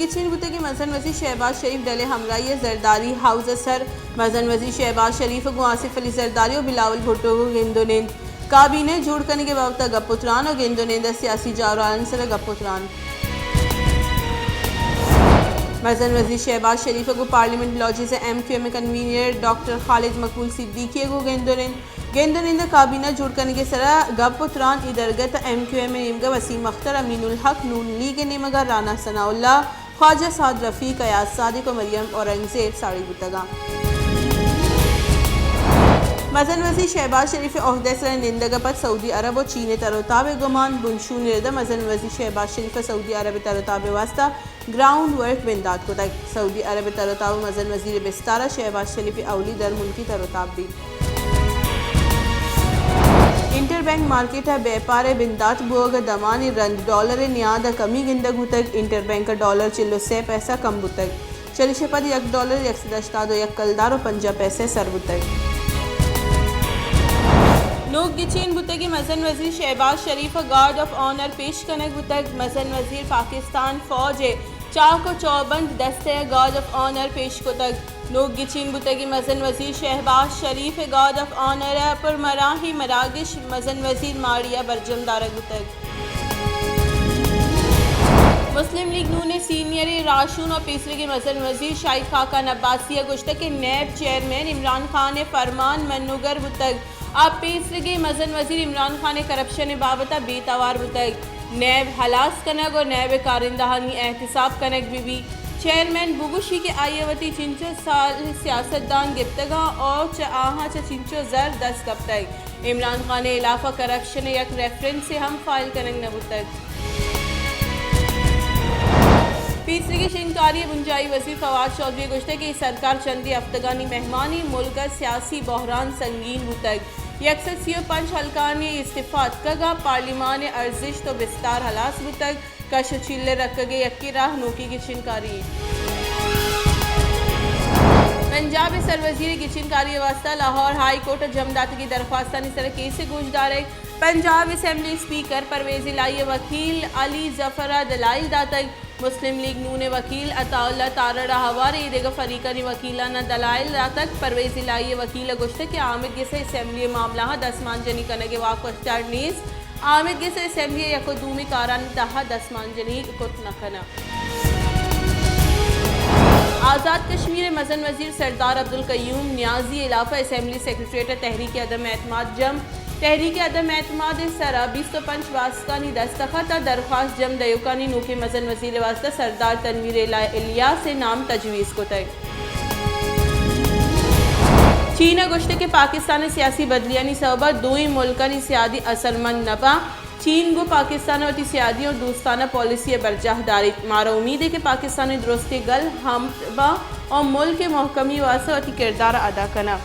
Gichin बुते की मजन वजी शहबाज शरीफ डले हमराई जरदारी हाउस सर मजन वजी शहबाज शरीफ को आसिफ अली जरदारी और बिलावल भुट्टो को गेंदोनेंद काबीने जुड़ करने के बाबत गपुत्रान और गेंदोनेंद सियासी जावरान सर गपुत्रान मजन वजी शहबाज शरीफ को पार्लियामेंट लॉजी से MQM कन्वीनर डॉक्टर खालिद मकबूल सिद्दीकी को गेंदोनेंद काबीना जुड़ करने के सरा गपुत्रान इदरगत MQM निमगा वसीम अख्तर अमीनुल हक नून लीग निमगा राना सनाउल्ला ख्वाजा साद रफ़ीक अयाज सादिक और मरियम औरंगजेब साड़ी बुतगा मजन वजी शहबाज शरीफ ओहदे सर निंदगपत सऊदी अरब और चीन तरोताब गुमान बुनशू निर्द मजन वजी शहबाज शरीफ सऊदी अरब तरोताब वास्ता ग्राउंड वर्क बिंदात को तक सऊदी अरब तरोताब मजन वजीर बिस्तारा शहबाज शरीफ अवली दर मुल्की तरोताब दी इंटरबैंक मार्केट है व्यापार बिंदात बुग दमान रंद डॉलर न्याद कमी गिंदग बुतक इंटरबैंक का डॉलर चिल्लो से पैसा कम बुतक चलिश पद $1 1 एक कलदार और 50 पैसे सर बुतक नोक गिचीन बुते की मजन वजीर शहबाज शरीफ गार्ड ऑफ ऑनर पेश कनक बुतक मजन वजीर पाकिस्तान फौज चाक को चौबंद दस्ते गार्ड ऑफ ऑनर पेश को तक नोक गिचीन बुते की मजन वजीर शहबाज शरीफ गार्ड ऑफ ऑनर पर मराही मरागिश मजन वजीर माड़िया बरजम दारक बुतक मुस्लिम लीग नून सीनियर राशून और तीसरे के मजन वजीर शाहिद खाका नब्बासिया गुश्त के नैब चेयरमैन इमरान खान फरमान मनुगर बुतक आप तीसरे मजन वजीर इमरान खान करप्शन बाबत बेतवार बुतक नैब हलास कनक और नैब कारिंदहानी एहतसाब कनक बीबी चेयरमैन बुगुशी के आयवती चिंचो साल सियासतदान गिप्तगा और आहा चिंचो जर 10 कब तक इमरान खान इलाफा करप्शन एक रेफरेंस से हम फाइल कनक न बुतक तीसरे की शिनकारी बुंजाई वजीर फवाद चौधरी गुश्ते की सरकार चंदी अफ्तगानी मेहमानी मुल्क सियासी बहरान संगीन बुतक यकसर सियो पंच हल्कानी इस्तीफात कगा पार्लिमान अर्जिश तो विस्तार हलास बुतक कश चिल्ले रखगे यक्की राह नोकी की शिनकारी पंजाब सरवजीर की शिनकारी वास्ता लाहौर हाई कोर्ट जमदात की दरख्वास्तानी सर केस गुजदार पंजाब असम्बली स्पीकर परवेज इलाही वकील अली जफरा दलाइल दातक मुस्लिम लीग नून वकील अताउल्ला तारड़ा हवारी देगा फरीकानी वकीलाना दलाइल रातक परवेज इलाही वकील गुश्त के आमिद के से असम्बली मामला 10 मानजनी कनगे वाक़ नीस आमिद के से असम्बली यकोदूमी कारान दहा 10 मानजनी कुत नखना आज़ाद कश्मीर मजन वजीर सरदार अब्दुल कयूम न्याजी इलाफा असम्बली सेक्रेटरीट तहरीक अदम एतमाद जम तहरीक अदम एतमाद सरा 20 पंच वास्तानी दस्तखत दरख्वास्त जम दयुकानी नूके मजन वजीर वास्ता सरदार तनवीर इलिया से नाम तजवीज़ को तय चीन गुश्त के पाकिस्तान सियासी बदलियानी सबा दोई मुल्कानी सियादी असरमंद नबा चीन को पाकिस्तान और सियादी और दोस्ताना पॉलिसी बरजाहदारी मारा उम्मीद है कि पाकिस्तानी दुरुस्ती गल हम और मुल्क के महकमी वास्ता और किरदार अदा करना